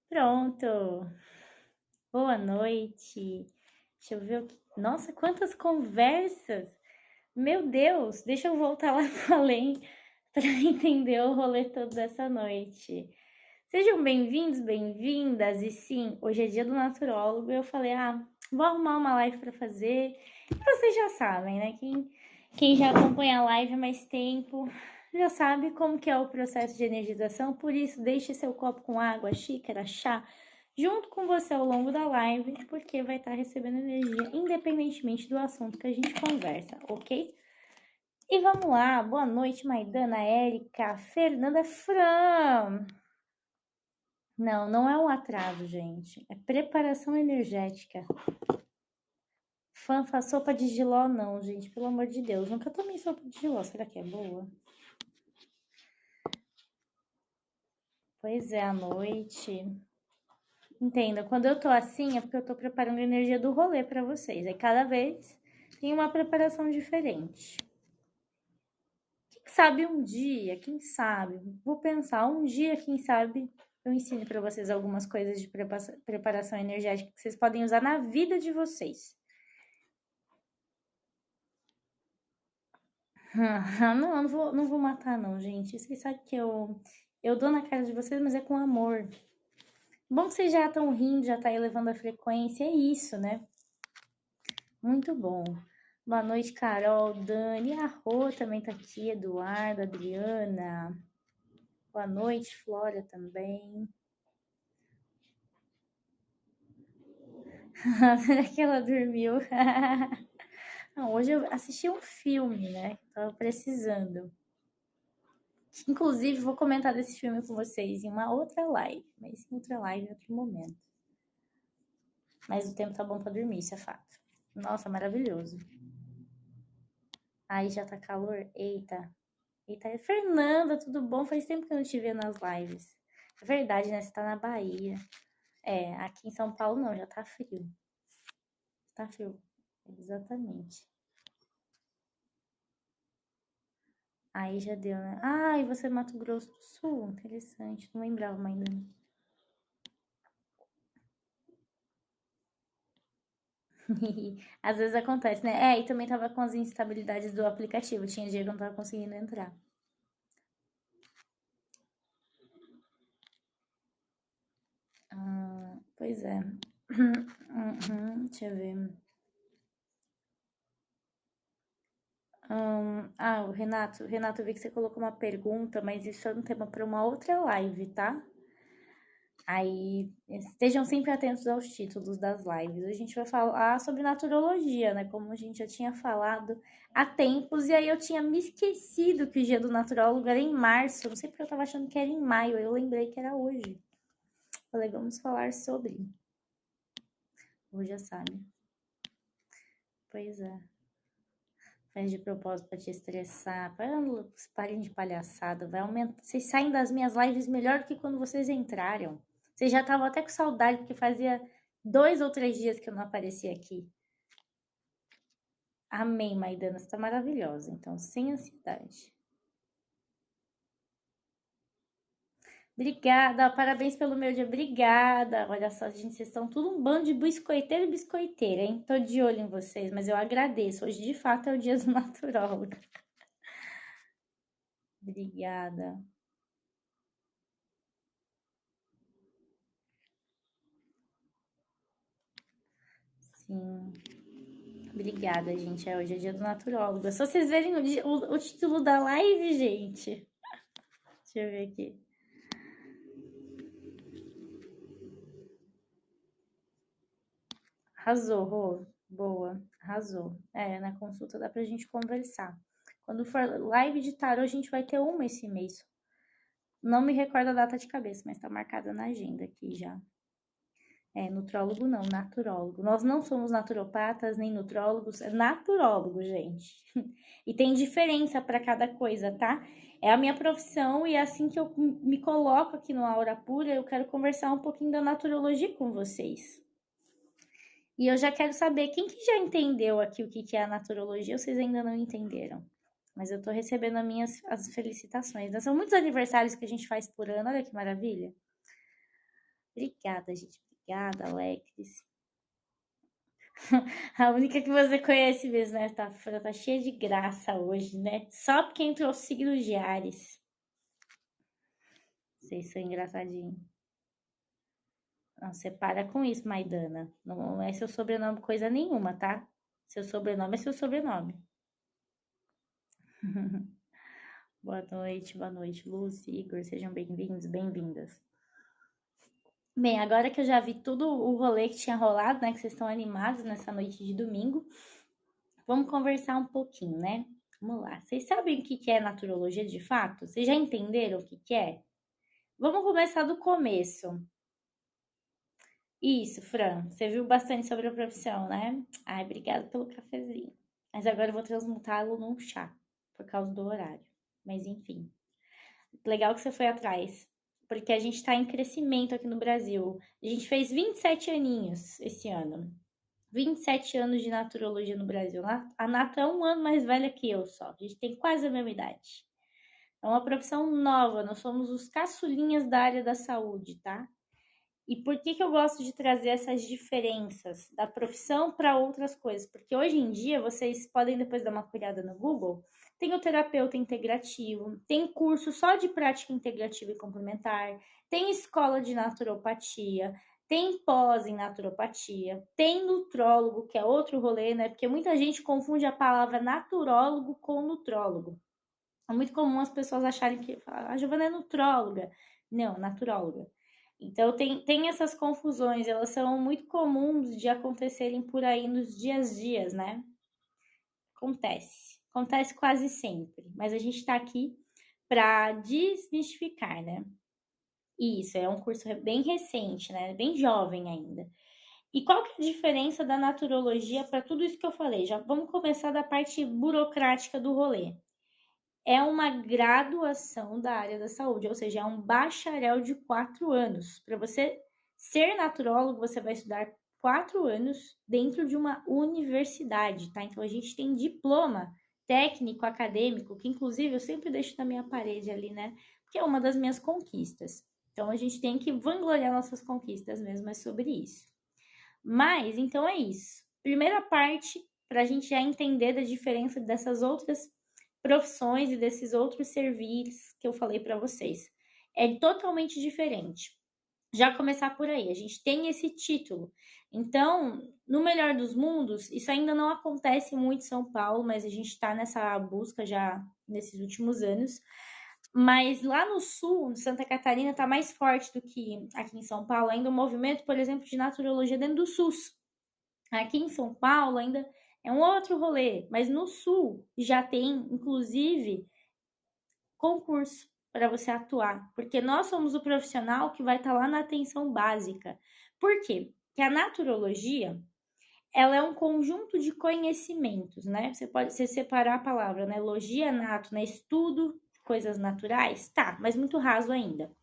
Pronto. Boa noite. Deixa eu ver o que. Nossa, quantas conversas! Meu Deus, deixa eu voltar lá para além para entender o rolê todo dessa noite. Sejam bem-vindos, bem-vindas. E sim, hoje é dia do naturólogo. Eu falei, vou arrumar uma live para fazer. E vocês já sabem, né? Quem já acompanha a live há mais tempo já sabe como que é o processo de energização. Por isso, deixe seu copo com água, xícara, chá, junto com você ao longo da live, porque vai estar recebendo energia, independentemente do assunto que a gente conversa, ok? E vamos lá, boa noite, Maidana, Érica, Fernanda, Fran. Não, não é um atraso, gente. É preparação energética. Fanfa, sopa de jiló, não, gente. Pelo amor de Deus. Nunca tomei sopa de jiló. Será que é boa? Pois é, à noite. Entenda, quando eu tô assim é porque eu tô preparando a energia do rolê pra vocês. Aí cada vez tem uma preparação diferente. Quem sabe um dia, quem sabe, vou pensar um dia, quem sabe, eu ensino pra vocês algumas coisas de preparação energética que vocês podem usar na vida de vocês. Não, não vou matar não, gente. Vocês sabem que eu dou na cara de vocês, mas é com amor. Bom que vocês já estão rindo, já tá elevando a frequência, é isso, né? Muito bom. Boa noite, Carol, Dani, a Rô também tá aqui, Eduardo, Adriana. Boa noite, Flora também. Será que ela dormiu? Não, hoje eu assisti um filme, né? Tava precisando. Inclusive, vou comentar desse filme com vocês em uma outra live, mas em outra live, em outro momento. Mas o tempo tá bom pra dormir, isso é fato. Nossa, maravilhoso. Aí já tá calor? Eita. Eita, Fernanda, tudo bom? Faz tempo que eu não te via nas lives. É verdade, né? Você tá na Bahia. É, aqui em São Paulo não, já tá frio. Tá frio. Exatamente. Aí já deu, né? Ah, e você é Mato Grosso do Sul? Interessante. Não lembrava mais ainda. Às vezes acontece, né? É, e também tava com as instabilidades do aplicativo. Tinha dia que eu não tava conseguindo entrar. Pois é. Deixa eu ver. O Renato, eu vi que você colocou uma pergunta, mas isso é um tema para uma outra live, tá? Aí estejam sempre atentos aos títulos das lives. A gente vai falar sobre naturologia, né? Como a gente já tinha falado há tempos, e aí eu tinha me esquecido que o dia do naturólogo era em março. Não sei porque eu tava achando que era em maio, eu lembrei que era hoje. Falei, vamos falar sobre. Hoje já sabe. Pois é. Faz de propósito pra te estressar. Parem de palhaçada. Vai aumentar. Vocês saem das minhas lives melhor do que quando vocês entraram. Vocês já estavam até com saudade, porque fazia 2 ou 3 dias que eu não aparecia aqui. Amém, Maidana. Você tá maravilhosa. Então, sem ansiedade. Obrigada. Parabéns pelo meu dia. Obrigada. Olha só, gente, vocês estão tudo um bando de biscoiteiro e biscoiteira, hein? Tô de olho em vocês, mas eu agradeço. Hoje, de fato, é o dia do naturólogo. Obrigada. Sim. Obrigada, gente. Hoje é dia do naturólogo. É só vocês verem o título da live, gente. Deixa eu ver aqui. Arrasou, Rô. Boa. Arrasou. É, na consulta dá pra gente conversar. Quando for live de tarô, a gente vai ter uma esse mês. Não me recordo a data de cabeça, mas tá marcada na agenda aqui já. É, nutrólogo não, naturólogo. Nós não somos naturopatas nem nutrólogos, é naturólogo, gente. E tem diferença para cada coisa, tá? É a minha profissão e é assim que eu me coloco aqui no Aura Pura, eu quero conversar um pouquinho da naturologia com vocês. E eu já quero saber quem que já entendeu aqui o que que é a naturologia, ou vocês ainda não entenderam. Mas eu tô recebendo as felicitações, né? São muitos aniversários que a gente faz por ano, olha que maravilha. Obrigada, gente. Obrigada, Alex. A única que você conhece mesmo, né? Tá cheia de graça hoje, né? Só porque entrou o signo de Ares. Vocês são engraçadinhos. Não, você para com isso, Maidana. Não é seu sobrenome coisa nenhuma, tá? Seu sobrenome é seu sobrenome. Boa noite, Lucy, Igor. Sejam bem-vindos, bem-vindas. Bem, agora que eu já vi tudo o rolê que tinha rolado, né? Que vocês estão animados nessa noite de domingo, vamos conversar um pouquinho, né? Vamos lá. Vocês sabem o que é naturologia de fato? Vocês já entenderam o que é? Vamos começar do começo. Isso, Fran. Você viu bastante sobre a profissão, né? Ai, obrigada pelo cafezinho. Mas agora eu vou transmutá-lo num chá, por causa do horário. Mas enfim. Legal que você foi atrás. Porque a gente tá em crescimento aqui no Brasil. A gente fez 27 aninhos esse ano. 27 anos de naturologia no Brasil. A Nato é um ano mais velha que eu só. A gente tem quase a mesma idade. É uma profissão nova. Nós somos os caçulinhas da área da saúde, tá? E por que eu gosto de trazer essas diferenças da profissão para outras coisas? Porque hoje em dia, vocês podem depois dar uma olhada no Google, tem o terapeuta integrativo, tem curso só de prática integrativa e complementar, tem escola de naturopatia, tem pós em naturopatia, tem nutrólogo, que é outro rolê, né? Porque muita gente confunde a palavra naturólogo com nutrólogo. É muito comum as pessoas acharem que a Giovana é nutróloga. Não, naturóloga. Então tem essas confusões, elas são muito comuns de acontecerem por aí nos dias a dias, né? Acontece quase sempre, mas a gente está aqui para desmistificar, né? Isso, é um curso bem recente, né? Bem jovem ainda. E qual que é a diferença da naturologia para tudo isso que eu falei? Já vamos começar da parte burocrática do rolê. É uma graduação da área da saúde, ou seja, é um bacharel de 4 anos. Para você ser naturólogo, você vai estudar 4 anos dentro de uma universidade, tá? Então a gente tem diploma técnico acadêmico, que inclusive eu sempre deixo na minha parede ali, né? Que é uma das minhas conquistas. Então a gente tem que vangloriar nossas conquistas mesmo, é sobre isso. Mas então é isso. Primeira parte, para a gente já entender da diferença dessas outras profissões e desses outros serviços que eu falei para vocês. É totalmente diferente. Já começar por aí, a gente tem esse título. Então, no melhor dos mundos, isso ainda não acontece muito em São Paulo, mas a gente está nessa busca já nesses últimos anos. Mas lá no sul, Santa Catarina, está mais forte do que aqui em São Paulo, ainda o movimento, por exemplo, de naturologia dentro do SUS. Aqui em São Paulo ainda é um outro rolê, mas no sul já tem, inclusive, concurso para você atuar, porque nós somos o profissional que vai estar lá na atenção básica. Por quê? Porque a naturologia, ela é um conjunto de conhecimentos, né? Você pode separar a palavra, né? Logia, nato, né? Estudo de coisas naturais, tá, mas muito raso ainda.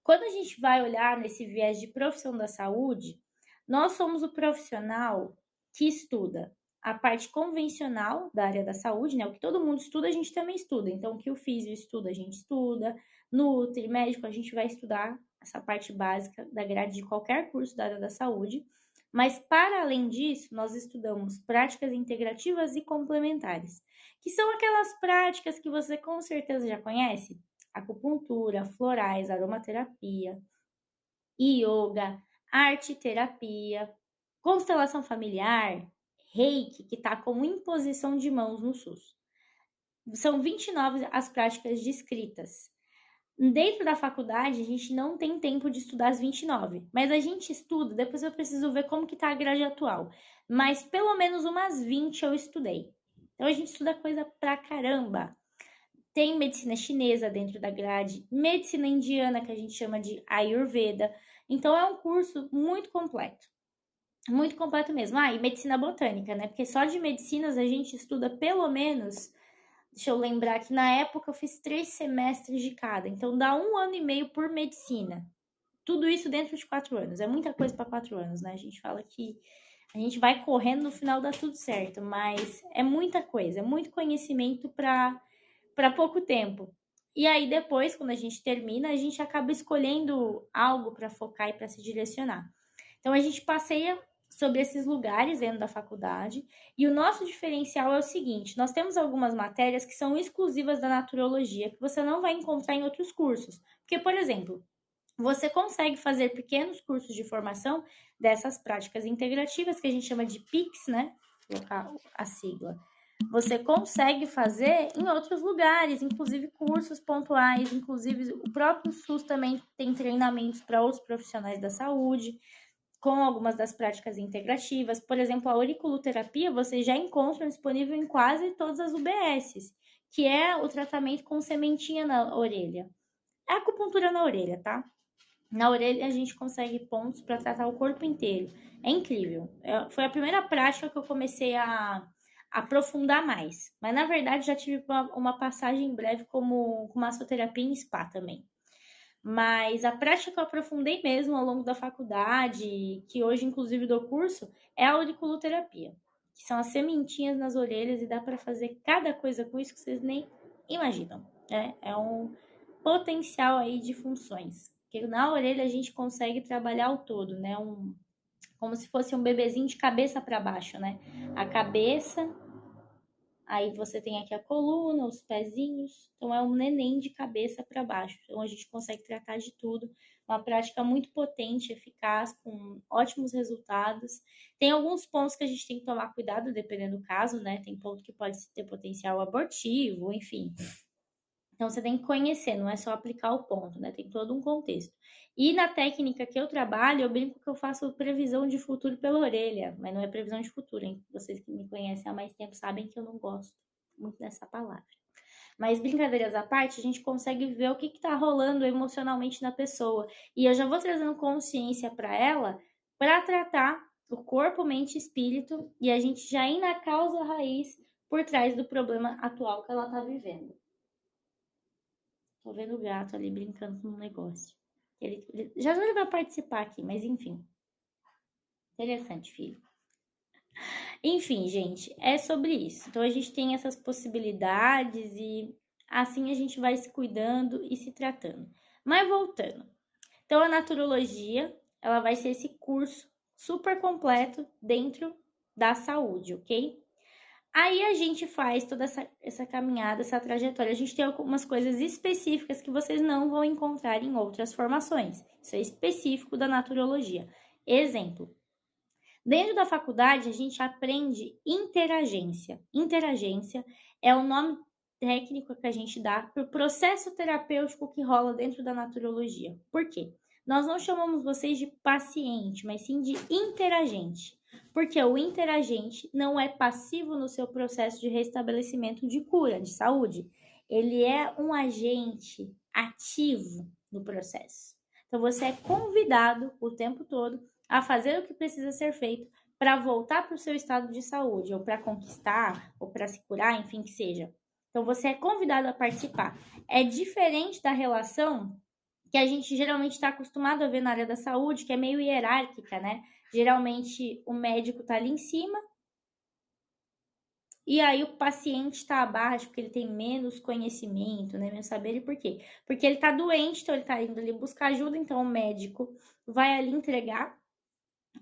Quando a gente vai olhar nesse viés de profissão da saúde, nós somos o profissional que estuda a parte convencional da área da saúde, né? O que todo mundo estuda, a gente também estuda. Então, o que o físico estuda, a gente estuda. Nutri, médico, a gente vai estudar essa parte básica da grade de qualquer curso da área da saúde. Mas, para além disso, nós estudamos práticas integrativas e complementares, que são aquelas práticas que você com certeza já conhece, acupuntura, florais, aromaterapia, yoga, arte terapia, constelação familiar, reiki, que está como imposição de mãos no SUS. São 29 as práticas descritas. Dentro da faculdade, a gente não tem tempo de estudar as 29, mas a gente estuda, depois eu preciso ver como que tá a grade atual. Mas pelo menos umas 20 eu estudei. Então a gente estuda coisa pra caramba. Tem medicina chinesa dentro da grade, medicina indiana, que a gente chama de Ayurveda. Então, é um curso muito completo. Muito completo mesmo. Ah, e medicina botânica, né? Porque só de medicinas a gente estuda pelo menos. Deixa eu lembrar que na época eu fiz 3 semestres de cada. Então, dá 1 ano e meio por medicina. Tudo isso dentro de 4 anos. É muita coisa para 4 anos, né? A gente fala que a gente vai correndo, no final dá tudo certo. Mas é muita coisa, é muito conhecimento para pouco tempo. E aí depois, quando a gente termina, a gente acaba escolhendo algo para focar e para se direcionar. Então a gente passeia sobre esses lugares dentro da faculdade e o nosso diferencial é o seguinte: nós temos algumas matérias que são exclusivas da naturologia que você não vai encontrar em outros cursos. Porque, por exemplo, você consegue fazer pequenos cursos de formação dessas práticas integrativas que a gente chama de PICs, né? Vou colocar a sigla. Você consegue fazer em outros lugares, inclusive cursos pontuais, inclusive o próprio SUS também tem treinamentos para os profissionais da saúde, com algumas das práticas integrativas. Por exemplo, a auriculoterapia você já encontra disponível em quase todas as UBSs, que é o tratamento com sementinha na orelha. É a acupuntura na orelha, tá? Na orelha a gente consegue pontos para tratar o corpo inteiro. É incrível. Foi a primeira prática que eu comecei a aprofundar mais. Mas na verdade já tive uma passagem breve como massoterapia em spa também. Mas a prática que eu aprofundei mesmo ao longo da faculdade, que hoje inclusive dou curso, é a auriculoterapia, que são as sementinhas nas orelhas e dá para fazer cada coisa com isso que vocês nem imaginam. É um potencial aí de funções. Porque na orelha a gente consegue trabalhar o todo, né? Como se fosse um bebezinho de cabeça para baixo, né? A cabeça, aí você tem aqui a coluna, os pezinhos. Então é um neném de cabeça para baixo. Então a gente consegue tratar de tudo. Uma prática muito potente, eficaz, com ótimos resultados. Tem alguns pontos que a gente tem que tomar cuidado, dependendo do caso, né? Tem ponto que pode ter potencial abortivo, enfim. Então você tem que conhecer, não é só aplicar o ponto, né? Tem todo um contexto. E na técnica que eu trabalho, eu brinco que eu faço previsão de futuro pela orelha, mas não é previsão de futuro, hein? Vocês que me conhecem há mais tempo sabem que eu não gosto muito dessa palavra. Mas brincadeiras à parte, a gente consegue ver o que está rolando emocionalmente na pessoa. E eu já vou trazendo consciência para ela para tratar o corpo, mente e espírito e a gente já ir na causa raiz por trás do problema atual que ela está vivendo. Tô vendo o gato ali brincando com um negócio. Já ele vai participar aqui, mas enfim. Interessante, filho. Enfim, gente, é sobre isso. Então a gente tem essas possibilidades e assim a gente vai se cuidando e se tratando. Mas voltando. Então a naturologia, ela vai ser esse curso super completo dentro da saúde, ok? Aí a gente faz toda essa caminhada, essa trajetória. A gente tem algumas coisas específicas que vocês não vão encontrar em outras formações. Isso é específico da naturologia. Exemplo: dentro da faculdade, a gente aprende interagência. Interagência é o nome técnico que a gente dá para o processo terapêutico que rola dentro da naturologia. Por quê? Nós não chamamos vocês de paciente, mas sim de interagente. Porque o interagente não é passivo no seu processo de restabelecimento de cura, de saúde. Ele é um agente ativo no processo. Então, você é convidado o tempo todo a fazer o que precisa ser feito para voltar para o seu estado de saúde, ou para conquistar, ou para se curar, enfim, que seja. Então, você é convidado a participar. É diferente da relação que a gente geralmente está acostumado a ver na área da saúde, que é meio hierárquica, né? Geralmente o médico está ali em cima e aí o paciente está abaixo, porque ele tem menos conhecimento, né? Menos saber. E por quê? Porque ele está doente, então ele está indo ali buscar ajuda, então o médico vai ali entregar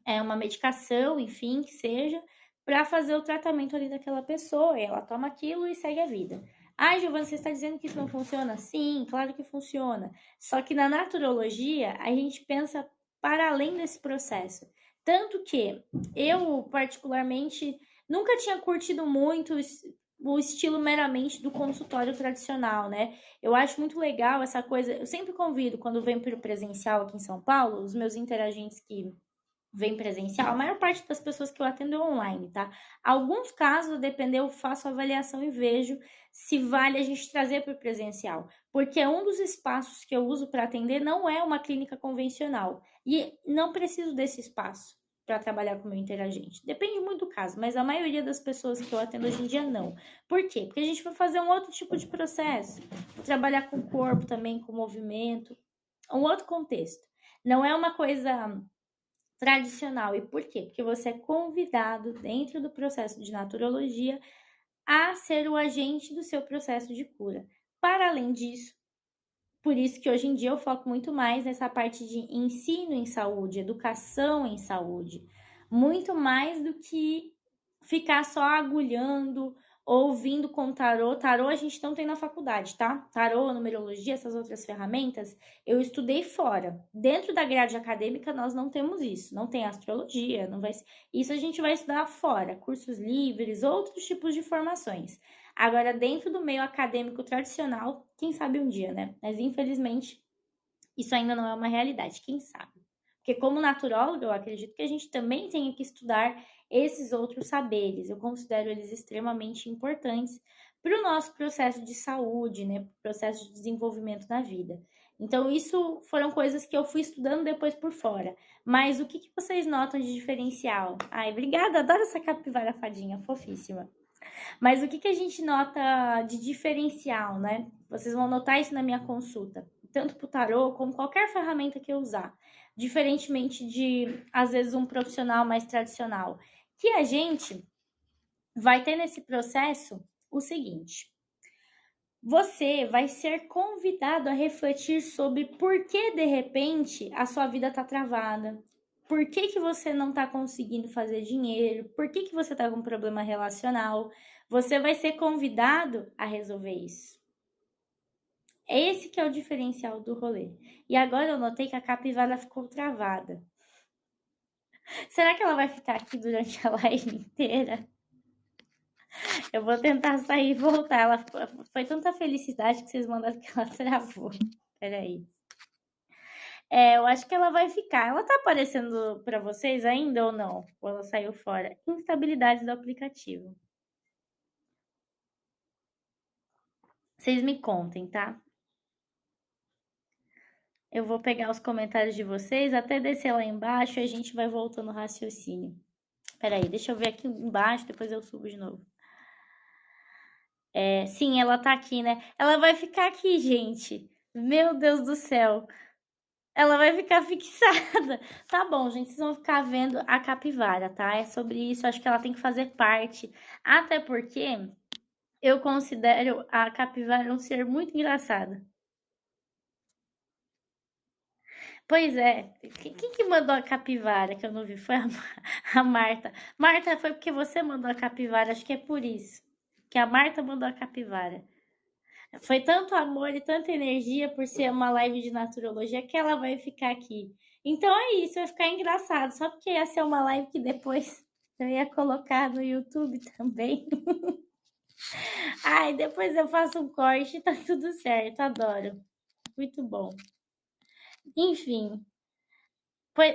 uma medicação, enfim, que seja, para fazer o tratamento ali daquela pessoa. E ela toma aquilo e segue a vida. Ai, Giovana, você está dizendo que isso não funciona? Sim, claro que funciona. Só que na naturologia, a gente pensa para além desse processo. Tanto que eu, particularmente, nunca tinha curtido muito o estilo meramente do consultório tradicional, né? Eu acho muito legal essa coisa. Eu sempre convido, quando venho para o presencial aqui em São Paulo, os meus interagentes que vem presencial, a maior parte das pessoas que eu atendo é online, tá? Alguns casos, depender, eu faço avaliação e vejo se vale a gente trazer para o presencial, porque um dos espaços que eu uso para atender não é uma clínica convencional e não preciso desse espaço para trabalhar com o meu interagente. Depende muito do caso, mas a maioria das pessoas que eu atendo hoje em dia não. Por quê? Porque a gente vai fazer um outro tipo de processo, vou trabalhar com o corpo também, com o movimento, um outro contexto. Não é uma coisa tradicional. E por quê? Porque você é convidado dentro do processo de naturologia a ser o agente do seu processo de cura. Para além disso, por isso que hoje em dia eu foco muito mais nessa parte de ensino em saúde, educação em saúde, muito mais do que ficar só agulhando ou vindo com tarô. Tarô a gente não tem na faculdade, tá? Tarô, numerologia, essas outras ferramentas, eu estudei fora. Dentro da grade acadêmica nós não temos isso, não tem astrologia, não vai. Isso a gente vai estudar fora, cursos livres, outros tipos de formações. Agora, dentro do meio acadêmico tradicional, quem sabe um dia, né? Mas infelizmente, isso ainda não é uma realidade, quem sabe? Porque, como naturólogo, eu acredito que a gente também tem que estudar esses outros saberes. Eu considero eles extremamente importantes para o nosso processo de saúde, né? Para o processo de desenvolvimento na vida. Então, isso foram coisas que eu fui estudando depois por fora. Mas o que vocês notam de diferencial? Ai, obrigada, adoro essa capivara fadinha, fofíssima. Mas o que a gente nota de diferencial, né? Vocês vão notar isso na minha consulta, tanto para o tarô como qualquer ferramenta que eu usar. Diferentemente de, às vezes, um profissional mais tradicional. Que a gente vai ter nesse processo o seguinte: você vai ser convidado a refletir sobre por que, de repente, a sua vida está travada. Por que você não está conseguindo fazer dinheiro? Por que você está com um problema relacional? Você vai ser convidado a resolver isso. É esse que é o diferencial do rolê. E agora eu notei que a capivara ficou travada. Será que ela vai ficar aqui durante a live inteira? Eu vou tentar sair e voltar. Ela foi tanta felicidade que vocês mandaram que ela travou. Peraí. Eu acho que ela vai ficar. Ela tá aparecendo para vocês ainda ou não? Ou ela saiu fora? Instabilidade do aplicativo. Vocês me contem, tá? Eu vou pegar os comentários de vocês, até descer lá embaixo e a gente vai voltando ao raciocínio. Peraí, deixa eu ver aqui embaixo, depois eu subo de novo. Sim, ela tá aqui, né? Ela vai ficar aqui, gente. Meu Deus do céu. Ela vai ficar fixada. Tá bom, gente, vocês vão ficar vendo a capivara, tá? É sobre isso, acho que ela tem que fazer parte. Até porque eu considero a capivara um ser muito engraçado. Pois é, quem que mandou a capivara que eu não vi? Foi a Marta. Marta, foi porque você mandou a capivara, acho que é por isso. Que a Marta mandou a capivara. Foi tanto amor e tanta energia por ser uma live de naturologia que ela vai ficar aqui. Então é isso, vai ficar engraçado. Só porque ia ser uma live que depois eu ia colocar no YouTube também. Ai, depois eu faço um corte e tá tudo certo. Adoro. Muito bom. Enfim,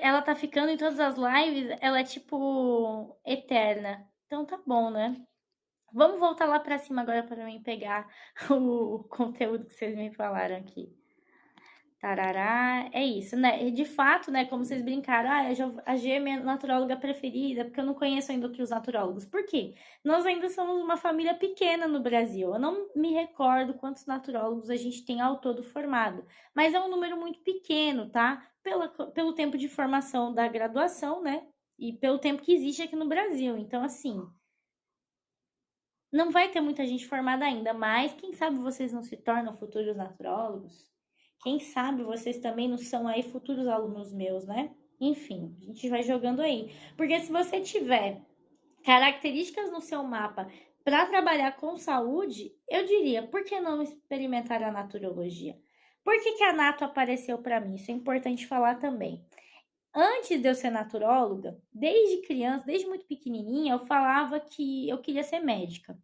ela tá ficando em todas as lives, ela é tipo eterna. Então tá bom, né? Vamos voltar lá pra cima agora para mim pegar o conteúdo que vocês me falaram aqui. Tarará, é isso, né? E de fato, né, como vocês brincaram, a G é minha naturóloga preferida, porque eu não conheço ainda outros naturólogos. Por quê? Nós ainda somos uma família pequena no Brasil. Eu não me recordo quantos naturólogos a gente tem ao todo formado, mas é um número muito pequeno, tá? Pelo tempo de formação da graduação, né? E pelo tempo que existe aqui no Brasil. Então, assim, não vai ter muita gente formada ainda, mas quem sabe vocês não se tornam futuros naturólogos? Quem sabe vocês também não são aí futuros alunos meus, né? Enfim, a gente vai jogando aí. Porque se você tiver características no seu mapa para trabalhar com saúde, eu diria, por que não experimentar a naturologia? Por que a nato apareceu para mim? Isso é importante falar também. Antes de eu ser naturóloga, desde criança, desde muito pequenininha, eu falava que eu queria ser médica.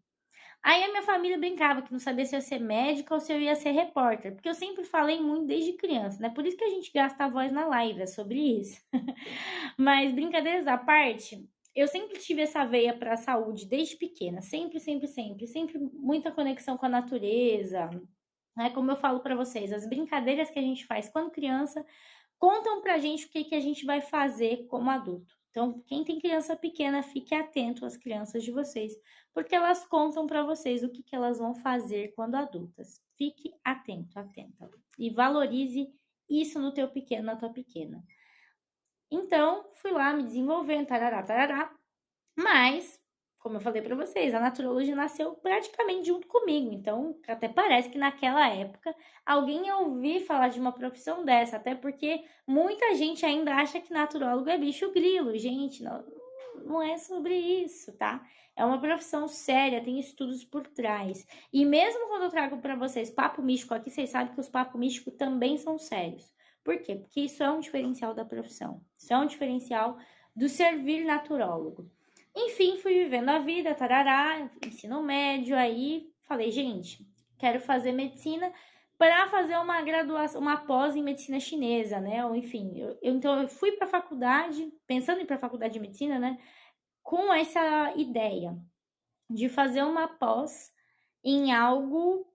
Aí a minha família brincava que não sabia se eu ia ser médica ou se eu ia ser repórter, porque eu sempre falei muito desde criança, né? Por isso que a gente gasta a voz na live, é sobre isso. Mas brincadeiras à parte, eu sempre tive essa veia para a saúde desde pequena, sempre, sempre, sempre, sempre muita conexão com a natureza, né? Como eu falo para vocês, as brincadeiras que a gente faz quando criança contam pra gente o que a gente vai fazer como adulto. Então, quem tem criança pequena, fique atento às crianças de vocês, porque elas contam para vocês o que elas vão fazer quando adultas. Fique atento, atenta. E valorize isso no teu pequeno, na tua pequena. Então, fui lá me desenvolvendo, tarará, tarará. Mas, como eu falei para vocês, a naturologia nasceu praticamente junto comigo. Então, até parece que naquela época alguém ia ouvir falar de uma profissão dessa, até porque muita gente ainda acha que naturólogo é bicho grilo. Gente, não é sobre isso, tá? É uma profissão séria, tem estudos por trás. E mesmo quando eu trago para vocês papo místico aqui, vocês sabem que os papos místicos também são sérios. Por quê? Porque isso é um diferencial da profissão. Isso é um diferencial do servir naturólogo. Enfim, fui vivendo a vida, tarará, ensino médio, aí falei, gente, quero fazer medicina para fazer uma graduação, uma pós em medicina chinesa, né? Ou enfim, então eu fui para a faculdade, pensando em ir para a faculdade de medicina, né? Com essa ideia de fazer uma pós em algo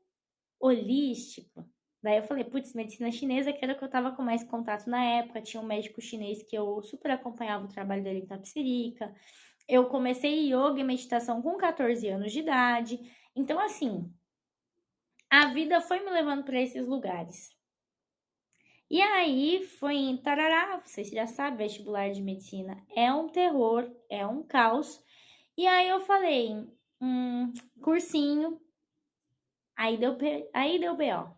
holístico. Daí eu falei, putz, medicina chinesa, que era o que eu tava com mais contato na época. Tinha um médico chinês que eu super acompanhava o trabalho dele em Itapecerica. Eu comecei yoga e meditação com 14 anos de idade. Então, assim, a vida foi me levando para esses lugares. E aí foi em tarará, vocês já sabem, vestibular de medicina é um terror, é um caos. E aí eu falei, cursinho, aí deu BO.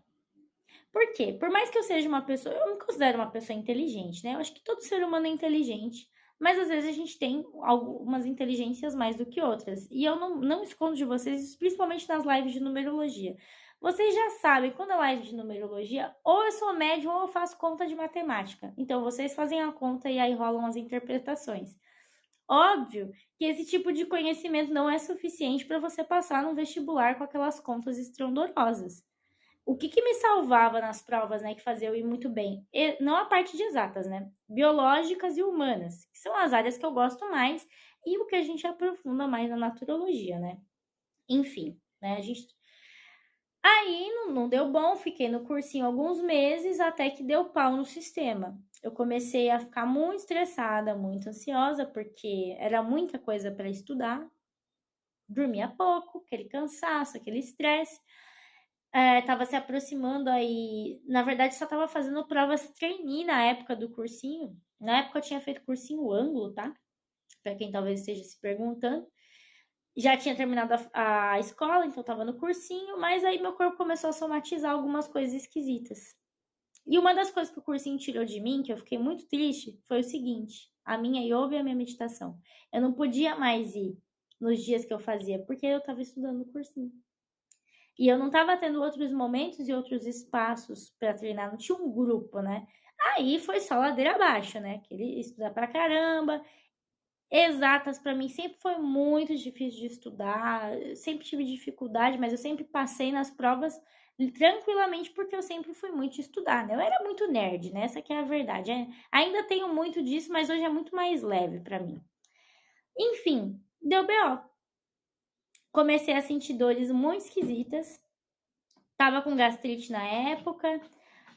Por quê? Por mais que eu seja uma pessoa, eu me considero uma pessoa inteligente, né? Eu acho que todo ser humano é inteligente, mas às vezes a gente tem algumas inteligências mais do que outras. E eu não escondo de vocês, principalmente nas lives de numerologia. Vocês já sabem, quando é live de numerologia, ou eu sou médium ou eu faço conta de matemática. Então vocês fazem a conta e aí rolam as interpretações. Óbvio que esse tipo de conhecimento não é suficiente para você passar no vestibular com aquelas contas estrondorosas. O que me salvava nas provas, né, que fazia eu ir muito bem? Não a parte de exatas, né? Biológicas e humanas, que são as áreas que eu gosto mais e o que a gente aprofunda mais na naturologia, né? Enfim, né? A gente. Aí não deu bom, fiquei no cursinho alguns meses até que deu pau no sistema. Eu comecei a ficar muito estressada, muito ansiosa, porque era muita coisa para estudar, dormia pouco, aquele cansaço, aquele estresse. Tava se aproximando aí. Na verdade, só tava fazendo provas trainee na época do cursinho. Na época eu tinha feito cursinho ângulo, tá? Pra quem talvez esteja se perguntando. Já tinha terminado a escola, então tava no cursinho, mas aí meu corpo começou a somatizar algumas coisas esquisitas. E uma das coisas que o cursinho tirou de mim, que eu fiquei muito triste, foi o seguinte: a minha yoga e a minha meditação. Eu não podia mais ir nos dias que eu fazia, porque eu tava estudando no cursinho. E eu não estava tendo outros momentos e outros espaços para treinar, não tinha um grupo, né? Aí foi só ladeira abaixo, né? Queria estudar pra caramba. Exatas para mim sempre foi muito difícil de estudar, eu sempre tive dificuldade, mas eu sempre passei nas provas tranquilamente porque eu sempre fui muito de estudar, né? Eu era muito nerd, né? Essa que é a verdade. Ainda tenho muito disso, mas hoje é muito mais leve para mim. Enfim, deu BO. Comecei a sentir dores muito esquisitas. Tava com gastrite na época,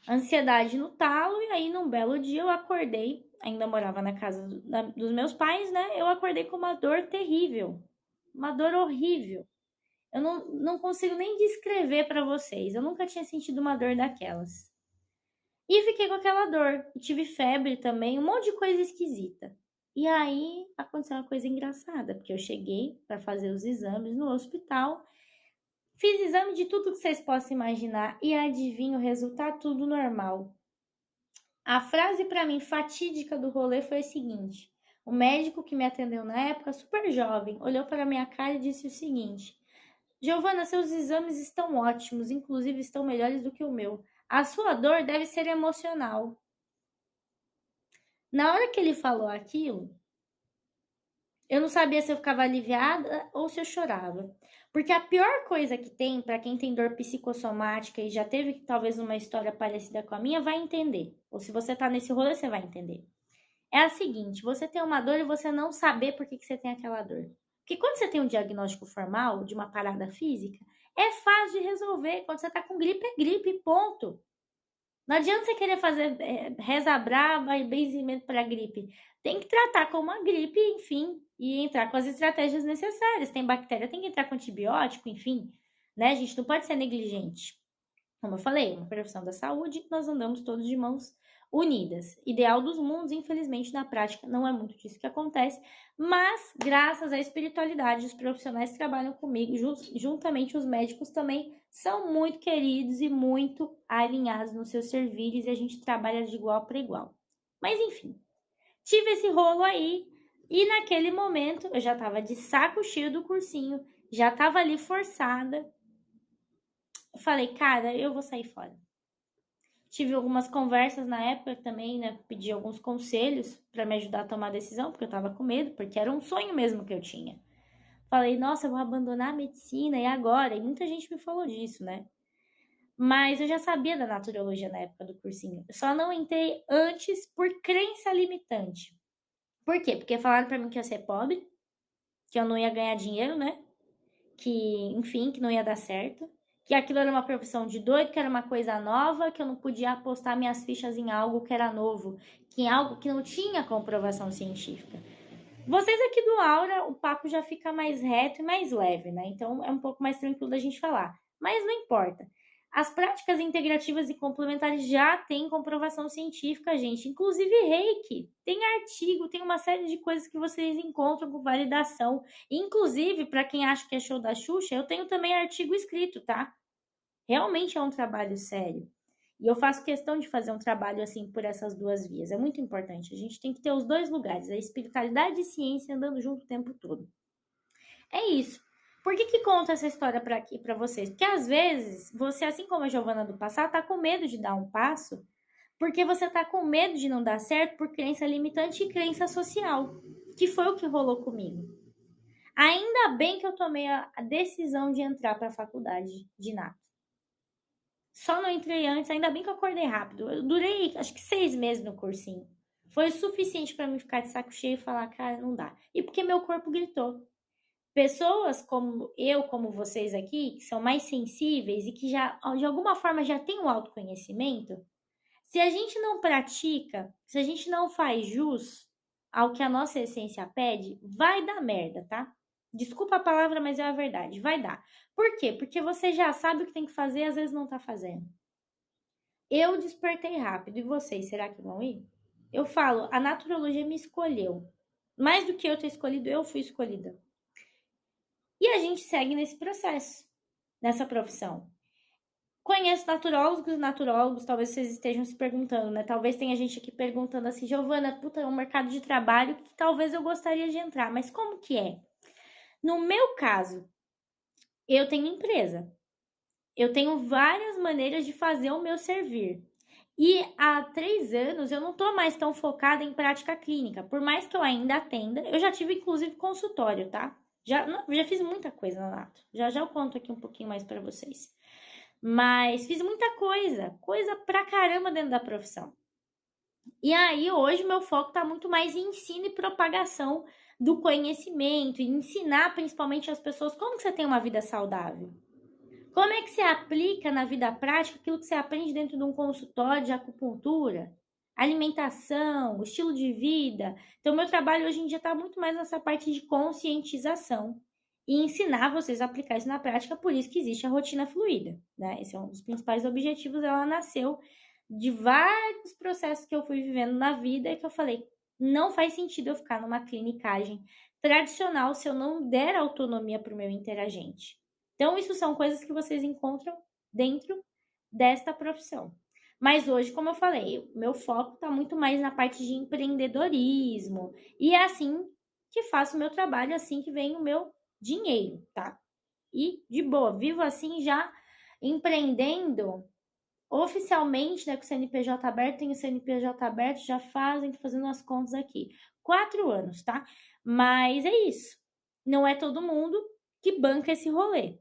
ansiedade no talo, e aí num belo dia eu acordei, ainda morava na casa dos meus pais, né? Eu acordei com uma dor terrível, uma dor horrível. Eu não consigo nem descrever para vocês, eu nunca tinha sentido uma dor daquelas. E fiquei com aquela dor, e tive febre também, um monte de coisa esquisita. E aí aconteceu uma coisa engraçada, porque eu cheguei para fazer os exames no hospital. Fiz exame de tudo que vocês possam imaginar e adivinha o resultado, tudo normal. A frase para mim fatídica do rolê foi a seguinte: o médico que me atendeu na época, super jovem, olhou para minha cara e disse o seguinte: Giovana, seus exames estão ótimos, inclusive estão melhores do que o meu. A sua dor deve ser emocional. Na hora que ele falou aquilo, eu não sabia se eu ficava aliviada ou se eu chorava. Porque a pior coisa que tem para quem tem dor psicossomática e já teve talvez uma história parecida com a minha, vai entender. Ou se você tá nesse rolê, você vai entender. É a seguinte, você tem uma dor e você não saber por que você tem aquela dor. Porque quando você tem um diagnóstico formal de uma parada física, é fácil de resolver. Quando você tá com gripe, é gripe, ponto. Não adianta você querer fazer reza brava e benzimento para gripe. Tem que tratar como uma gripe, enfim, e entrar com as estratégias necessárias. Tem bactéria, tem que entrar com antibiótico, enfim, né? A gente não pode ser negligente. Como eu falei, uma profissão da saúde, nós andamos todos de mãos, unidas. Ideal dos mundos, infelizmente, na prática não é muito disso que acontece, mas graças à espiritualidade, os profissionais que trabalham comigo, juntamente os médicos também, são muito queridos e muito alinhados nos seus serviços e a gente trabalha de igual para igual. Mas enfim, tive esse rolo aí e naquele momento eu já estava de saco cheio do cursinho, já estava ali forçada. Eu falei, cara, eu vou sair fora. Tive algumas conversas na época também, né? Pedi alguns conselhos para me ajudar a tomar a decisão, porque eu tava com medo, porque era um sonho mesmo que eu tinha. Falei, nossa, eu vou abandonar a medicina e agora? E muita gente me falou disso, né? Mas eu já sabia da naturologia na época do cursinho. Eu só não entrei antes por crença limitante. Por quê? Porque falaram para mim que eu ia ser pobre, que eu não ia ganhar dinheiro, né? Que, enfim, que não ia dar certo, que aquilo era uma profissão de doido, que era uma coisa nova, que eu não podia apostar minhas fichas em algo que era novo, que em algo que não tinha comprovação científica. Vocês aqui do Aura, o papo já fica mais reto e mais leve, né? Então é um pouco mais tranquilo da gente falar. Mas não importa. As práticas integrativas e complementares já têm comprovação científica, gente. Inclusive Reiki. Tem artigo, tem uma série de coisas que vocês encontram com validação. Inclusive, para quem acha que é show da Xuxa, eu tenho também artigo escrito, tá? Realmente é um trabalho sério. E eu faço questão de fazer um trabalho assim por essas duas vias. É muito importante. A gente tem que ter os dois lugares, a espiritualidade e a ciência andando junto o tempo todo. É isso. Por que conta essa história para aqui para vocês? Porque às vezes você, assim como a Giovana do passado, tá com medo de dar um passo, porque você tá com medo de não dar certo por crença limitante e crença social, que foi o que rolou comigo. Ainda bem que eu tomei a decisão de entrar para a faculdade de nato. Só não entrei antes, ainda bem que eu acordei rápido. Eu durei acho que 6 meses no cursinho. Foi o suficiente para mim ficar de saco cheio e falar, cara, não dá. E porque meu corpo gritou. Pessoas como eu, como vocês aqui, que são mais sensíveis e que já, de alguma forma, já têm um autoconhecimento, se a gente não pratica, se a gente não faz jus ao que a nossa essência pede, vai dar merda, tá? Desculpa a palavra, mas é a verdade, vai dar. Por quê? Porque você já sabe o que tem que fazer e às vezes não tá fazendo. Eu despertei rápido, e vocês, será que vão ir? Eu falo, a naturologia me escolheu. Mais do que eu ter escolhido, eu fui escolhida. E a gente segue nesse processo, nessa profissão. Conheço naturólogos e naturólogos, talvez vocês estejam se perguntando, né? Talvez tenha gente aqui perguntando assim, Giovana, puta, é um mercado de trabalho que talvez eu gostaria de entrar, mas como que é? No meu caso, eu tenho empresa. Eu tenho várias maneiras de fazer o meu servir. E há 3 anos eu não estou mais tão focada em prática clínica. Por mais que eu ainda atenda, eu já tive inclusive consultório, tá? Já fiz muita coisa na Nato. Já eu conto aqui um pouquinho mais para vocês. Mas fiz muita coisa pra caramba dentro da profissão. E aí hoje meu foco está muito mais em ensino e propagação do conhecimento, e ensinar principalmente as pessoas como que você tem uma vida saudável. Como é que você aplica na vida prática aquilo que você aprende dentro de um consultório de acupuntura? Alimentação, estilo de vida. Então, meu trabalho hoje em dia está muito mais nessa parte de conscientização e ensinar vocês a aplicar isso na prática, por isso que existe a rotina fluida, né? Esse é um dos principais objetivos. Ela nasceu de vários processos que eu fui vivendo na vida e que eu falei, não faz sentido eu ficar numa clinicagem tradicional se eu não der autonomia para o meu interagente. Então, isso são coisas que vocês encontram dentro desta profissão. Mas hoje, como eu falei, o meu foco está muito mais na parte de empreendedorismo. E é assim que faço o meu trabalho, assim que vem o meu dinheiro, tá? E de boa, vivo assim já empreendendo oficialmente, né, com o CNPJ aberto, tenho o CNPJ aberto, já fazem, tô fazendo as contas aqui. 4 anos, tá? Mas é isso. Não é todo mundo que banca esse rolê.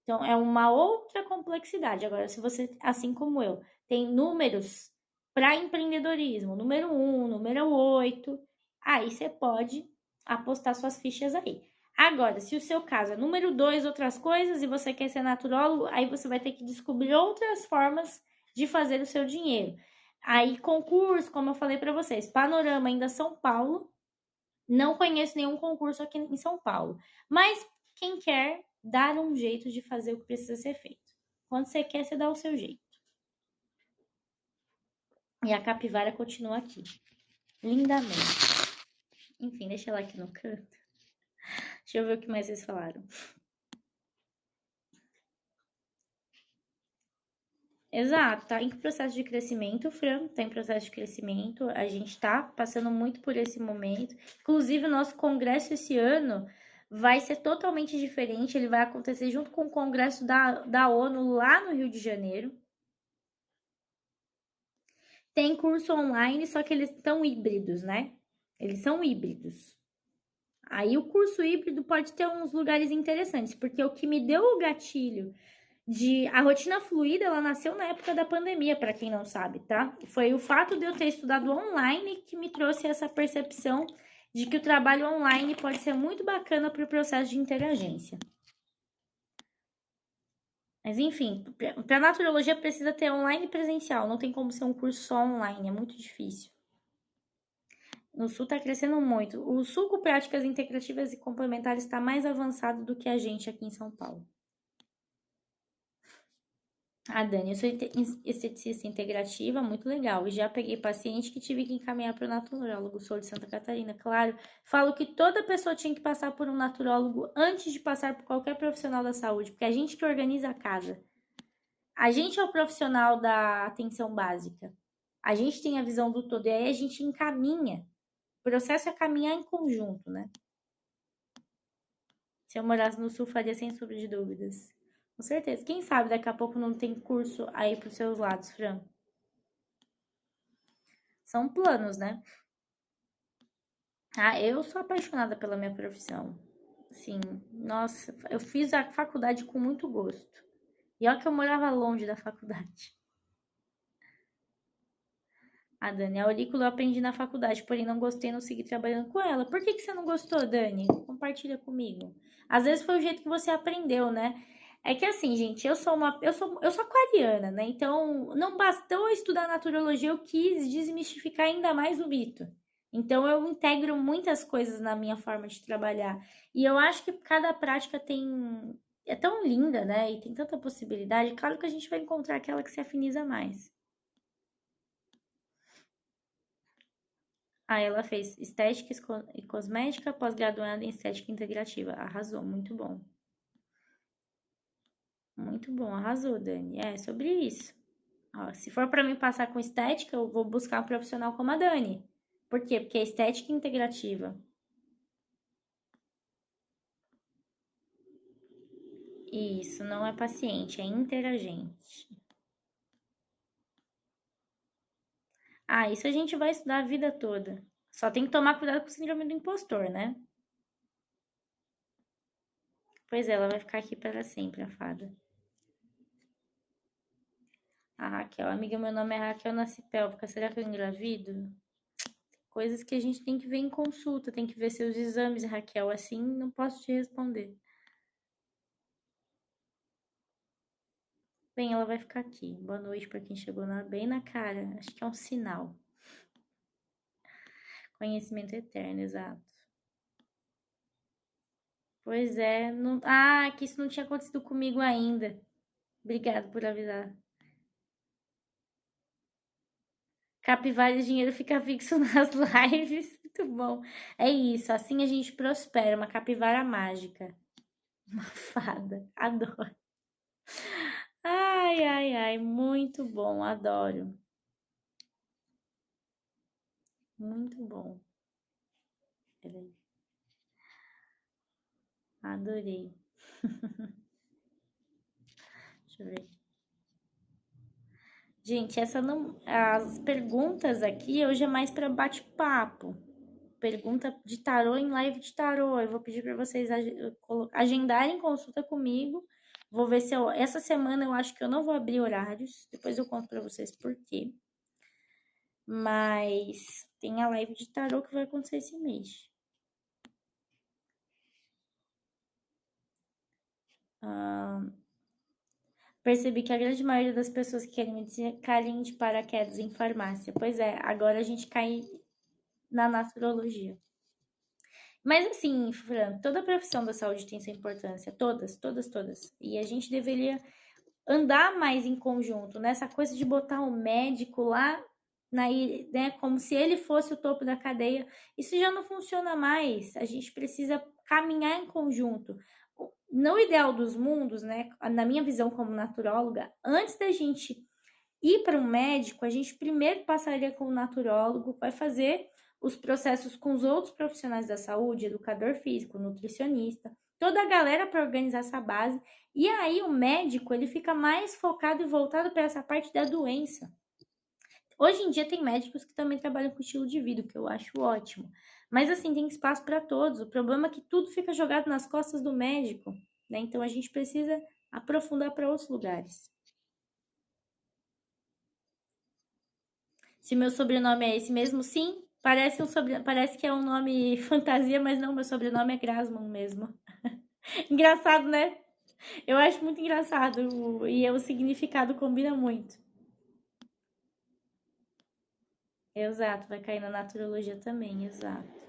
Então, é uma outra complexidade. Agora, se você, assim como eu, tem números para empreendedorismo, número 1, número 8, aí você pode apostar suas fichas aí. Agora, se o seu caso é número 2, outras coisas, e você quer ser naturólogo, aí você vai ter que descobrir outras formas de fazer o seu dinheiro. Aí, concurso, como eu falei para vocês, Panorama ainda São Paulo, não conheço nenhum concurso aqui em São Paulo. Mas quem quer dar um jeito de fazer o que precisa ser feito. Quando você quer, você dá o seu jeito. E a capivara continua aqui, lindamente. Enfim, deixa ela aqui no canto. Deixa eu ver o que mais vocês falaram. Exato, tá em processo de crescimento, Fran, tá em processo de crescimento. A gente tá passando muito por esse momento. Inclusive, o nosso congresso esse ano vai ser totalmente diferente. Ele vai acontecer junto com o congresso da ONU lá no Rio de Janeiro. Tem curso online, só que eles estão híbridos, né? Eles são híbridos. Aí o curso híbrido pode ter uns lugares interessantes, porque o que me deu o gatilho de a rotina fluida, ela nasceu na época da pandemia, para quem não sabe, tá? Foi o fato de eu ter estudado online que me trouxe essa percepção de que o trabalho online pode ser muito bacana para o processo de interagência. Mas enfim, para naturologia precisa ter online e presencial, não tem como ser um curso só online, é muito difícil. No Sul está crescendo muito. O Sul com práticas integrativas e complementares está mais avançado do que a gente aqui em São Paulo. Ah, Dani, eu sou esteticista integrativa, muito legal. E já peguei paciente que tive que encaminhar para o naturólogo, sou de Santa Catarina, claro. Falo que toda pessoa tinha que passar por um naturólogo antes de passar por qualquer profissional da saúde, porque é a gente que organiza a casa. A gente é o profissional da atenção básica. A gente tem a visão do todo e aí a gente encaminha. O processo é caminhar em conjunto, né? Se eu morasse no Sul, faria sem sombra de dúvidas. Com certeza. Quem sabe daqui a pouco não tem curso aí pros seus lados, Fran? São planos, né? Ah, eu sou apaixonada pela minha profissão. Sim, nossa, eu fiz a faculdade com muito gosto. E olha que eu morava longe da faculdade. A Dani, a aurícula eu aprendi na faculdade, porém não gostei, não segui trabalhando com ela. Por que que você não gostou, Dani? Compartilha comigo. Às vezes foi o jeito que você aprendeu, né? É que assim, gente, eu sou aquariana, né? Então, não bastou eu estudar naturologia, eu quis desmistificar ainda mais o mito. Então, eu integro muitas coisas na minha forma de trabalhar. E eu acho que cada prática é tão linda, né? E tem tanta possibilidade. Claro que a gente vai encontrar aquela que se afiniza mais. Ah, ela fez estética e cosmética, pós-graduada em estética integrativa. Arrasou, muito bom. Muito bom, arrasou, Dani. É sobre isso. Ó, se for para mim passar com estética, eu vou buscar um profissional como a Dani. Por quê? Porque é estética integrativa. Isso, não é paciente, é interagente. Ah, isso a gente vai estudar a vida toda. Só tem que tomar cuidado com o síndrome do impostor, né? Pois é, ela vai ficar aqui para sempre, a fada. A Raquel, amiga, meu nome é Raquel, nasci pélvica. Será que eu engravido? Coisas que a gente tem que ver em consulta, tem que ver seus exames, Raquel. Assim, não posso te responder. Bem, ela vai ficar aqui. Boa noite para quem chegou bem na cara. Acho que é um sinal. Conhecimento eterno, exato. Pois é. Ah, que isso não tinha acontecido comigo ainda. Obrigado por avisar. Capivara e dinheiro fica fixo nas lives. Muito bom. É isso. Assim a gente prospera. Uma capivara mágica. Uma fada. Adoro. Ai, ai, ai. Muito bom. Adoro. Muito bom. Peraí. Adorei. Deixa eu ver. Gente, essa não. As perguntas aqui hoje é mais para bate-papo. Pergunta de tarô em live de tarô. Eu vou pedir para vocês agendarem consulta comigo. Vou ver se eu. Essa semana eu acho que eu não vou abrir horários. Depois eu conto para vocês por quê. Mas tem a live de tarô que vai acontecer esse mês. Percebi que a grande maioria das pessoas que querem medicina caem de paraquedas em farmácia. Pois é, agora a gente cai na naturologia. Mas assim, Fran, toda profissão da saúde tem sua importância. Todas, todas, todas. E a gente deveria andar mais em conjunto, nessa coisa de botar o médico lá. né, como se ele fosse o topo da cadeia. Isso já não funciona mais. A gente precisa caminhar em conjunto. No ideal dos mundos, né, na minha visão como naturóloga, antes da gente ir para um médico, a gente primeiro passaria com o naturólogo, vai fazer os processos com os outros profissionais da saúde, educador físico, nutricionista, toda a galera para organizar essa base. E aí o médico, ele fica mais focado e voltado para essa parte da doença. Hoje em dia tem médicos que também trabalham com estilo de vida, o que eu acho ótimo. Mas assim, tem espaço para todos. O problema é que tudo fica jogado nas costas do médico, né? Então a gente precisa aprofundar para outros lugares. Se meu sobrenome é esse mesmo, sim, parece que é um nome fantasia, mas não, meu sobrenome é Grasman mesmo. Engraçado, né? Eu acho muito engraçado e o significado combina muito. Exato, vai cair na naturologia também, exato.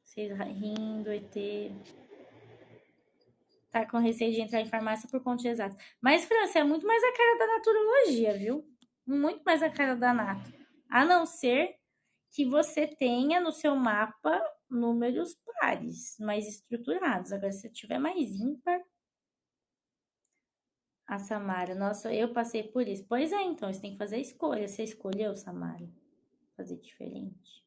Vocês rindo, ET, tá com receio de entrar em farmácia por conta de exato. Mas, França, é muito mais a cara da naturologia, viu? Muito mais a cara da nato. A não ser que você tenha no seu mapa números pares, mais estruturados. Agora, se tiver mais ímpar, a Samara, nossa, eu passei por isso. Pois é, então, você tem que fazer a escolha. Você escolheu, Samara, fazer diferente.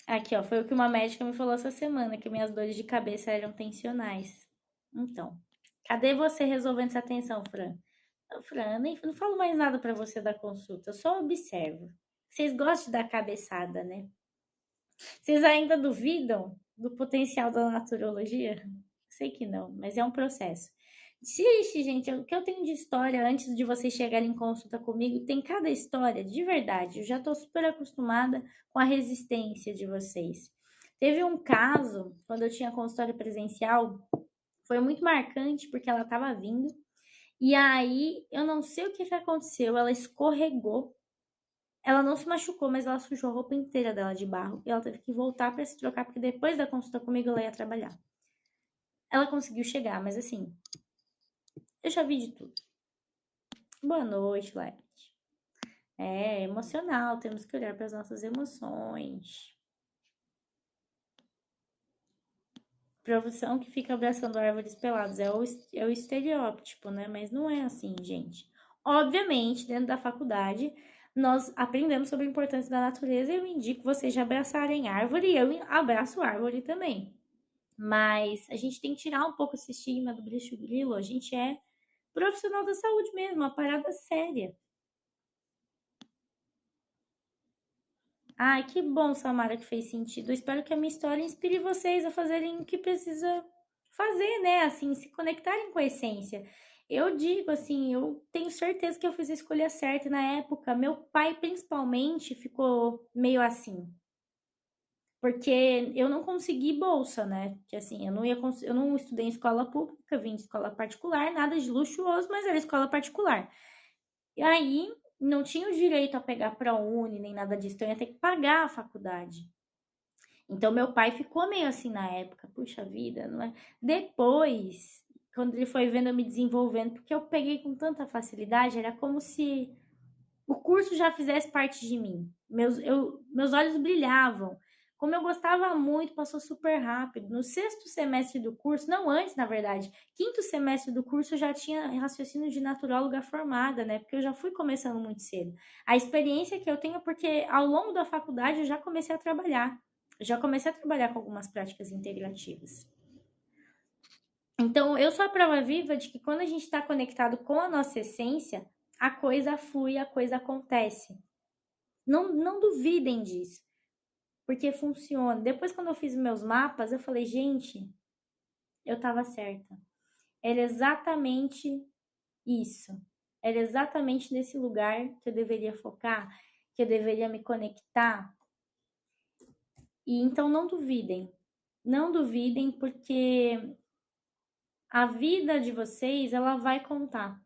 Aqui, ó, foi o que uma médica me falou essa semana, que minhas dores de cabeça eram tensionais. Então, cadê você resolvendo essa tensão, Fran? Fran, eu nem, não falo mais nada pra você da consulta, eu só observo. Vocês gostam de dar cabeçada, né? Vocês ainda duvidam do potencial da naturologia? Sei que não, mas é um processo. Ixi, gente, o que eu tenho de história antes de vocês chegarem em consulta comigo, tem cada história, de verdade. Eu já tô super acostumada com a resistência de vocês. Teve um caso, quando eu tinha consultório presencial, foi muito marcante porque ela estava vindo, e aí eu não sei o que que aconteceu, ela escorregou. Ela não se machucou, mas ela sujou a roupa inteira dela de barro e ela teve que voltar para se trocar porque depois da consulta comigo ela ia trabalhar. Ela conseguiu chegar, mas assim, eu já vi de tudo. Boa noite, Leti. É emocional, temos que olhar para as nossas emoções. Profissão que fica abraçando árvores peladas é o estereótipo, né? Mas não é assim, gente. Obviamente, dentro da faculdade, nós aprendemos sobre a importância da natureza e eu indico vocês de abraçarem árvore e eu abraço árvore também. Mas a gente tem que tirar um pouco esse estigma do bicho grilo. A gente é profissional da saúde mesmo, uma parada séria. Ai, que bom, Samara, que fez sentido. Eu espero que a minha história inspire vocês a fazerem o que precisa fazer, né? Assim, se conectarem com a essência. Eu digo assim, eu tenho certeza que eu fiz a escolha certa na época. Meu pai, principalmente, ficou meio assim. Porque eu não consegui bolsa, né? Que assim, eu não estudei em escola pública, vim de escola particular, nada de luxuoso, mas era escola particular. E aí não tinha o direito a pegar ProUni nem nada disso, então eu ia ter que pagar a faculdade. Então meu pai ficou meio assim na época, puxa vida, não é? Depois, quando ele foi vendo eu me desenvolvendo, porque eu peguei com tanta facilidade, era como se o curso já fizesse parte de mim. Meus olhos brilhavam. Como eu gostava muito, passou super rápido. No sexto semestre do curso, não antes, na verdade, quinto semestre do curso, eu já tinha raciocínio de naturóloga formada, né? Porque eu já fui começando muito cedo. A experiência que eu tenho é porque ao longo da faculdade eu já comecei a trabalhar. Eu já comecei a trabalhar com algumas práticas integrativas. Então, eu sou a prova viva de que quando a gente está conectado com a nossa essência, a coisa flui, a coisa acontece. Não, não duvidem disso, porque funciona. Depois, quando eu fiz meus mapas, eu falei, gente, eu estava certa. Era exatamente isso. Era exatamente nesse lugar que eu deveria focar, que eu deveria me conectar. E então não duvidem. Não duvidem, porque a vida de vocês, ela vai contar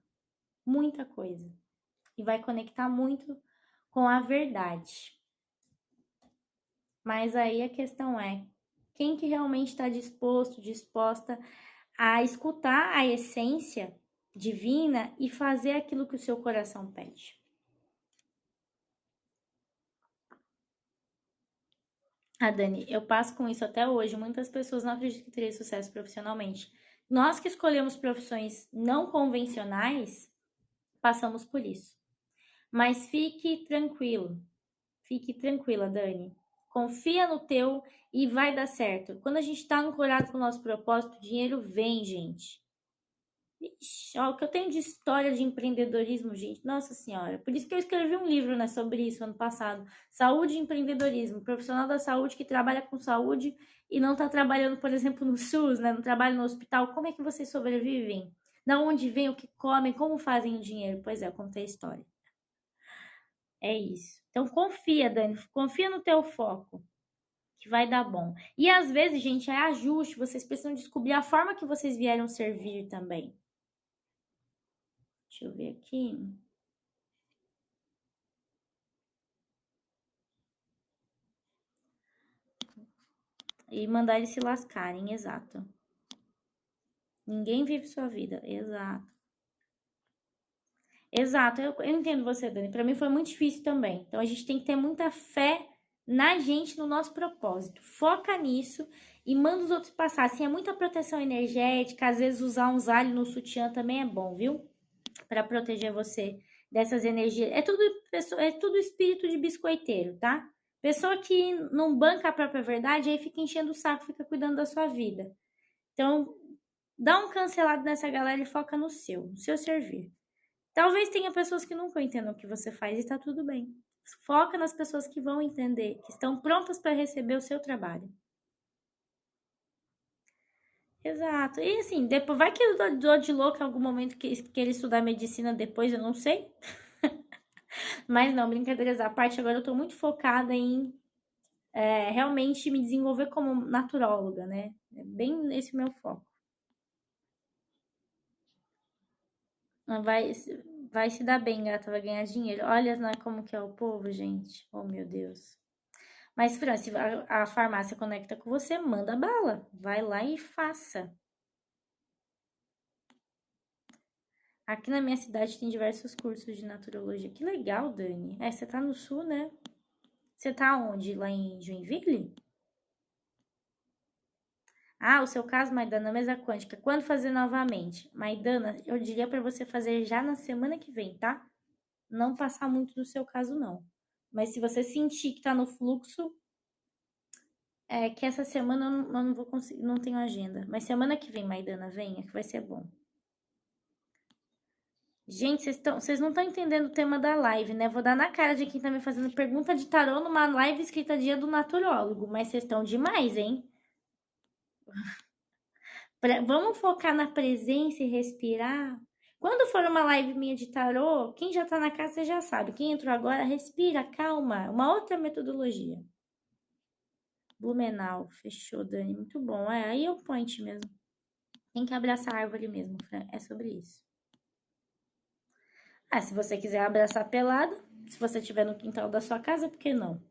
muita coisa e vai conectar muito com a verdade. Mas aí a questão é, quem que realmente está disposto, disposta a escutar a essência divina e fazer aquilo que o seu coração pede. Ah, Dani, eu passo com isso até hoje. Muitas pessoas não acreditam que teria sucesso profissionalmente. Nós que escolhemos profissões não convencionais, passamos por isso. Mas fique tranquilo. Fique tranquila, Dani. Confia no teu e vai dar certo. Quando a gente está ancorado com o nosso propósito, o dinheiro vem, gente. Ixi, ó, o que eu tenho de história de empreendedorismo, gente, nossa senhora. Por isso que eu escrevi um livro, né, sobre isso ano passado. Saúde e empreendedorismo. Profissional da saúde que trabalha com saúde e não está trabalhando, por exemplo, no SUS, né? Não trabalha no hospital. Como é que vocês sobrevivem? Da onde vem, o que comem, como fazem o dinheiro? Pois é, eu contei a história. É isso. Então confia, Dani, confia no teu foco, que vai dar bom. E às vezes, gente, é ajuste, vocês precisam descobrir a forma que vocês vieram servir também. Deixa eu ver aqui. E mandar eles se lascarem, exato. Ninguém vive sua vida, exato. Exato, eu entendo você, Dani. Pra mim foi muito difícil também. Então a gente tem que ter muita fé na gente, no nosso propósito. Foca nisso e manda os outros passar. Assim, é muita proteção energética, às vezes usar uns alhos no sutiã também é bom, viu? Pra proteger você dessas energias. É tudo espírito de biscoiteiro, tá? Pessoa que não banca a própria verdade, aí fica enchendo o saco, fica cuidando da sua vida. Então, dá um cancelado nessa galera e foca no seu servir. Talvez tenha pessoas que nunca entendam o que você faz e tá tudo bem. Foca nas pessoas que vão entender, que estão prontas para receber o seu trabalho. Exato. E assim, depois vai que eu dou de louca em algum momento que ele estudar medicina depois, eu não sei. Mas não, brincadeiras à parte, agora eu tô muito focada em realmente me desenvolver como naturóloga, né? É bem esse o meu foco. Vai, vai se dar bem, gata, vai ganhar dinheiro. Olha, né, como que é o povo, gente. Oh, meu Deus. Mas, Fran, se a farmácia conecta com você, manda bala. Vai lá e faça. Aqui na minha cidade tem diversos cursos de naturologia. Que legal, Dani. É, você tá no sul, né? Você tá onde? Lá em Joinville? Ah, o seu caso, Maidana, mesa quântica. Quando fazer novamente? Maidana, eu diria para você fazer já na semana que vem, tá? Não passar muito do seu caso, não. Mas se você sentir que tá no fluxo, é que essa semana eu não vou conseguir, não tenho agenda. Mas semana que vem, Maidana, venha, que vai ser bom. Gente, vocês não estão entendendo o tema da live, né? Vou dar na cara de quem tá me fazendo pergunta de tarô numa live escrita Dia do Naturólogo. Mas vocês estão demais, hein? Vamos focar na presença e respirar. Quando for uma live minha de tarô, quem já tá na casa você já sabe. Quem entrou agora, respira, calma. Uma outra metodologia. Blumenau, fechou, Dani. Muito bom. É, aí é o point mesmo. Tem que abraçar a árvore mesmo, Fran. É sobre isso. Ah, se você quiser abraçar pelado, se você estiver no quintal da sua casa, por que não?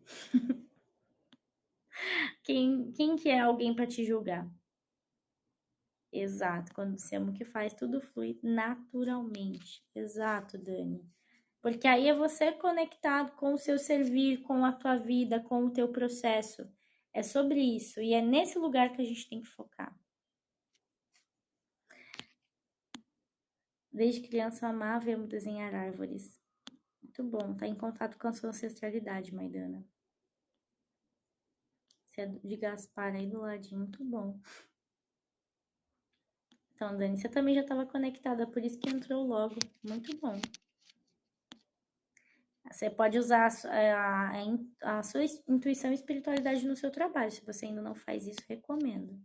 Quem que é alguém para te julgar? Exato, quando você ama o que faz, tudo flui naturalmente. Exato, Dani. Porque aí é você conectado com o seu servir, com a tua vida, com o teu processo. É sobre isso. E é nesse lugar que a gente tem que focar. Desde criança eu amava e amo desenhar árvores. Muito bom, tá em contato com a sua ancestralidade, Maidana. Você é de Gaspar aí do ladinho, muito bom. Então, Dani, você também já estava conectada, por isso que entrou logo. Muito bom. Você pode usar a sua intuição e espiritualidade no seu trabalho. Se você ainda não faz isso, recomendo.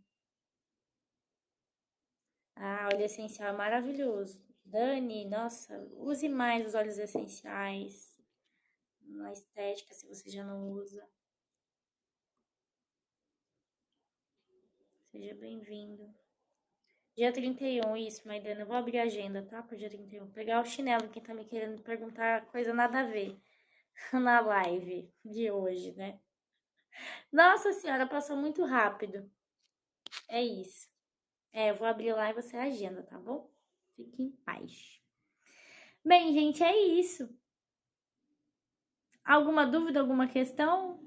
Ah, óleo essencial é maravilhoso. Dani, nossa, use mais os óleos essenciais na estética, se você já não usa. Seja bem-vindo. Dia 31, isso, Maidana. Eu vou abrir a agenda, tá? Pro dia 31. Pegar o chinelo, quem tá me querendo perguntar coisa nada a ver na live de hoje, né? Nossa senhora, passou muito rápido. É isso. É, eu vou abrir lá e você agenda, tá bom? Fique em paz. Bem, gente, é isso. Alguma dúvida, alguma questão?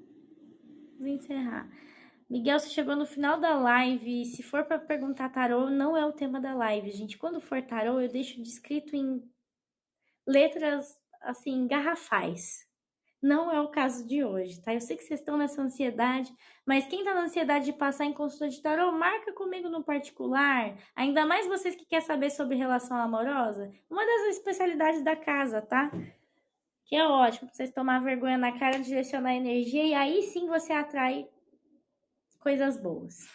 Vou encerrar. Miguel, você chegou no final da live. Se for para perguntar tarô, não é o tema da live, gente. Quando for tarô, eu deixo descrito em letras assim, garrafais. Não é o caso de hoje, tá? Eu sei que vocês estão nessa ansiedade, mas quem tá na ansiedade de passar em consulta de tarô, marca comigo no particular. Ainda mais vocês que querem saber sobre relação amorosa. Uma das especialidades da casa, tá? Que é ótimo, pra vocês tomar vergonha na cara, direcionar a energia e aí sim você atrai coisas boas.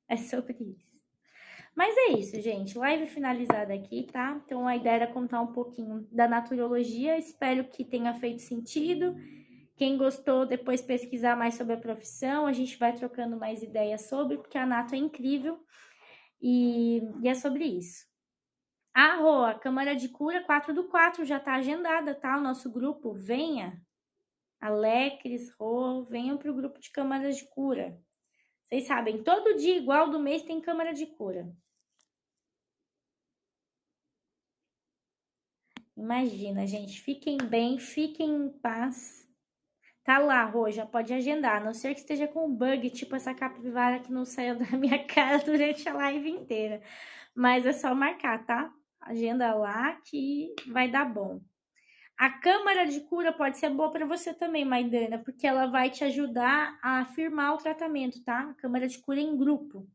É sobre isso. Mas é isso, gente. Live finalizada aqui, tá? Então a ideia era contar um pouquinho da naturologia. Espero que tenha feito sentido. Quem gostou, depois pesquisar mais sobre a profissão. A gente vai trocando mais ideias sobre, porque a Nato é incrível. E é sobre isso. Ah, Rô, a Câmara de Cura 4/4 já tá agendada, tá? O nosso grupo. Venha. Alecris, Rô, venham pro grupo de Câmaras de Cura. Vocês sabem, todo dia igual do mês tem Câmara de Cura. Imagina, gente. Fiquem bem, fiquem em paz. Tá lá, Rô, já pode agendar. A não ser que esteja com um bug, tipo essa capivara que não saiu da minha cara durante a live inteira. Mas é só marcar, tá? Agenda lá que vai dar bom. A câmara de cura pode ser boa para você também, Maidana, porque ela vai te ajudar a firmar o tratamento, tá? A câmara de cura em grupo.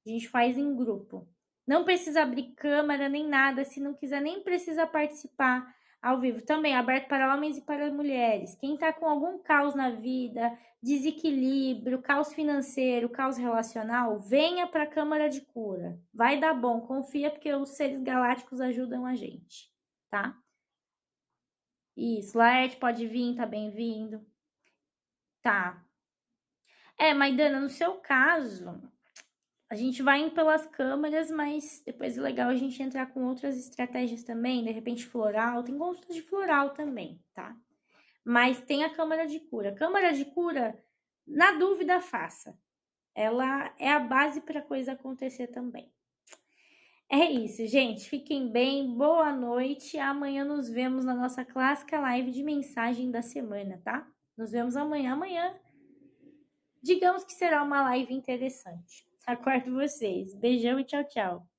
A gente faz em grupo. Não precisa abrir câmera nem nada, se não quiser nem precisa participar ao vivo. Também aberto para homens e para mulheres. Quem está com algum caos na vida, desequilíbrio, caos financeiro, caos relacional, venha para a Câmara de Cura. Vai dar bom, confia porque os seres galácticos ajudam a gente, tá? Isso, Laerte pode vir, tá bem-vindo. Tá. Maidana, no seu caso, a gente vai indo pelas câmeras, mas depois é legal a gente entrar com outras estratégias também, de repente floral, tem gostos de floral também, tá? Mas tem a câmara de cura. Câmara de cura, na dúvida, faça. Ela é a base para a coisa acontecer também. É isso, gente. Fiquem bem, boa noite. Amanhã nos vemos na nossa clássica live de mensagem da semana, tá? Nos vemos amanhã. Amanhã, digamos que será uma live interessante. Aguardo vocês. Beijão e tchau, tchau.